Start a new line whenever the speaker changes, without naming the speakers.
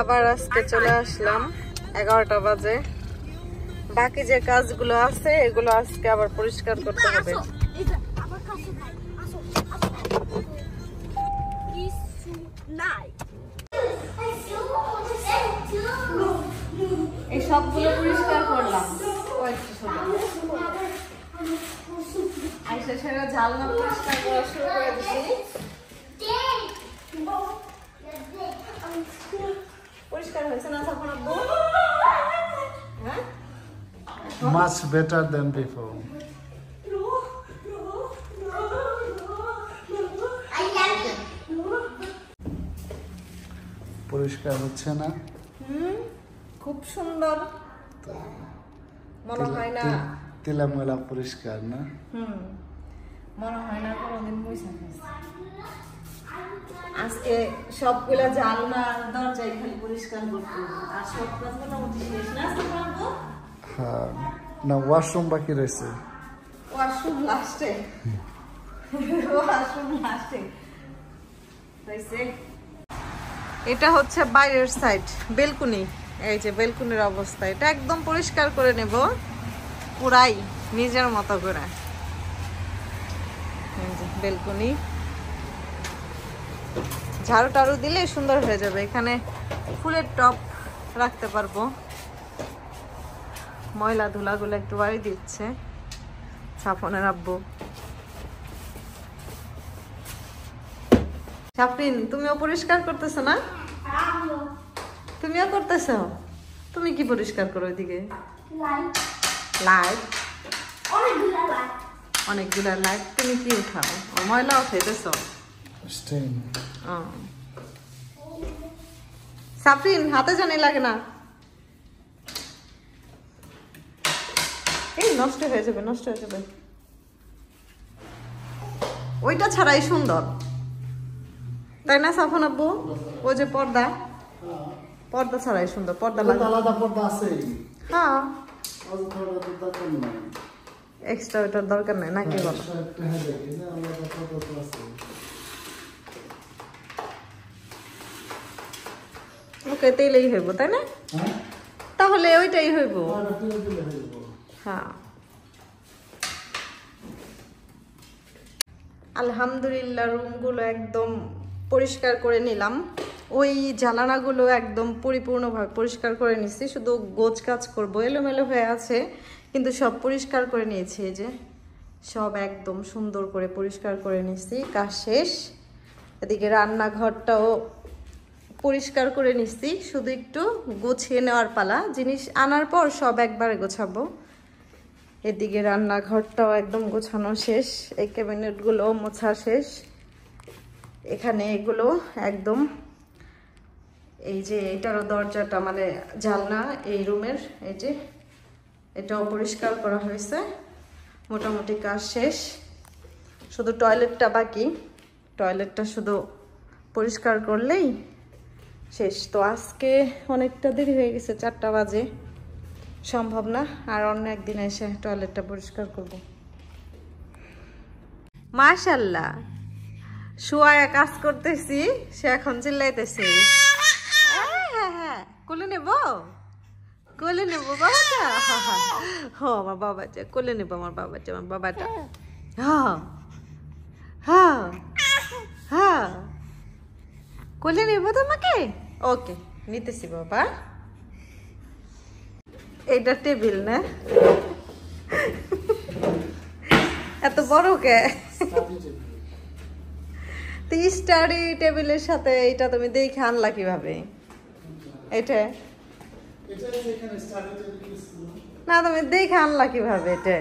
আবার আজকে চলে আসলাম 11টা বাজে। বাকি যে কাজগুলো আছে এগুলো আজকে আবার পরিষ্কার করতে হবে। এই সবগুলো পরিষ্কার করলাম। আইসা সেরা ঝালনা পরিষ্কার করা শুরু করে দিচ্ছি। পরিষ্কার হয়েছে না তখন আব্বু? হ্যাঁ,
much better than before. পরিষ্কার হচ্ছে না?
খুব সুন্দর মনে হয় না।
তেলামেলা পরিষ্কার না?
মনে হয় না কোনোদিন মুছা গেছে। আজকে সবগুলা জানলা দরজায় খালি পরিষ্কার করতে হবে। আর সব কাজ মোটামুটি শেষ না?
হ্যাঁ, না ওয়াশরুম বাকি রয়েছে।
ওয়াশরুম লাস্টে। ওয়াশরুম লাস্টে হয়েছে। এটা হচ্ছে বাইরের সাইড, বেলকুনি। এই যে বেলকুনির অবস্থা, এটা একদম পরিষ্কার করে নেব পুরাই নিজের মতো করে। বেলকুনি ঝাড়ু টাড়ু দিলে সুন্দর হয়ে যাবে। এখানে ফুলের টব রাখতে পারবো। ময়লা ধুলাগুলো একটু বাড়ি দিচ্ছে সাফনের আব্বু। সাফরিন, তুমিও পরিষ্কার করতেছো না? তুমিও করতেছো? তুমি কি পরিষ্কার করো ওইদিকে? লাইট, অনেকগুলা লাইট। তুমি কি উঠাও? ময়লা উঠাইতেছো? সাফরিন, হাতে জানি লাগে না। এই নষ্ট হয়ে যাবে, নষ্ট হয়ে যাবে। ওইটা ছাড়াই সুন্দর, তাই না সাফন আব্বু? ওই যে পর্দা, পর্দা ছাড়াই সুন্দর। পর্দা
আলাদা পর্দা আছে?
হ্যাঁ, এক্সট্রা ওইটার দরকার নেই নাকি বলো? ওকে, তেলেই হইব তাই না? তাহলে ওইটাই হইব। হ্যাঁ, আলহামদুলিল্লাহ রুমগুলো একদম পরিষ্কার করে নিলাম। ওই জানালাগুলো একদম পরিপূর্ণভাবে পরিষ্কার করে নিচ্ছি। শুধু গোছ কাজ করবো, এলোমেলো হয়ে আছে কিন্তু সব পরিষ্কার করে নিয়েছি। এই যে সব একদম সুন্দর করে পরিষ্কার করে নিচ্ছি, কাজ শেষ। এদিকে রান্নাঘরটাও পরিষ্কার করে নিচ্ছি, শুধু একটু গুছিয়ে নেওয়ার পালা। জিনিস আনার পর সব একবারে গোছাবো। এদিকে রান্নাঘরটাও একদম গোছানো শেষ। এই ক্যাবিনেটগুলো মোছা শেষ। এখানে এগুলো একদম, এই যে এটারও দরজাটা মানে জানলা এই রুমের, এই যে এটাও পরিষ্কার করা হয়েছে। মোটামুটি কাজ শেষ, শুধু টয়লেটটা বাকি। টয়লেটটা শুধু পরিষ্কার করলেই শেষ। তো আজকে অনেকটা দেরি হয়ে গেছে, 4টা বাজে, সম্ভব না। আর অন্য একদিন এসে টয়লেটটা পরিষ্কার করব। মাশাআল্লাহ, শুয়ায় কাজ করতেছি, সে এখন চিল্লাইতেছে। হ্যাঁ, কোলে নেব, কোলে নেব বাবাটা। আমার বাবাটা কোলে নেব, আমার বাবাটা, আমার বাবাটা। হ্যাঁ হ্যাঁ হ্যাঁ, কোলে নেব তোমাকে। ওকে, নিতেছি বাবা। এইটা টেবিল না? এত বড় কে? স্টাডি টেবিলের সাথে এটা তুমি দেখে আনলা কিভাবে? এটা না, তুমি দেখে আনলা কিভাবে? এটা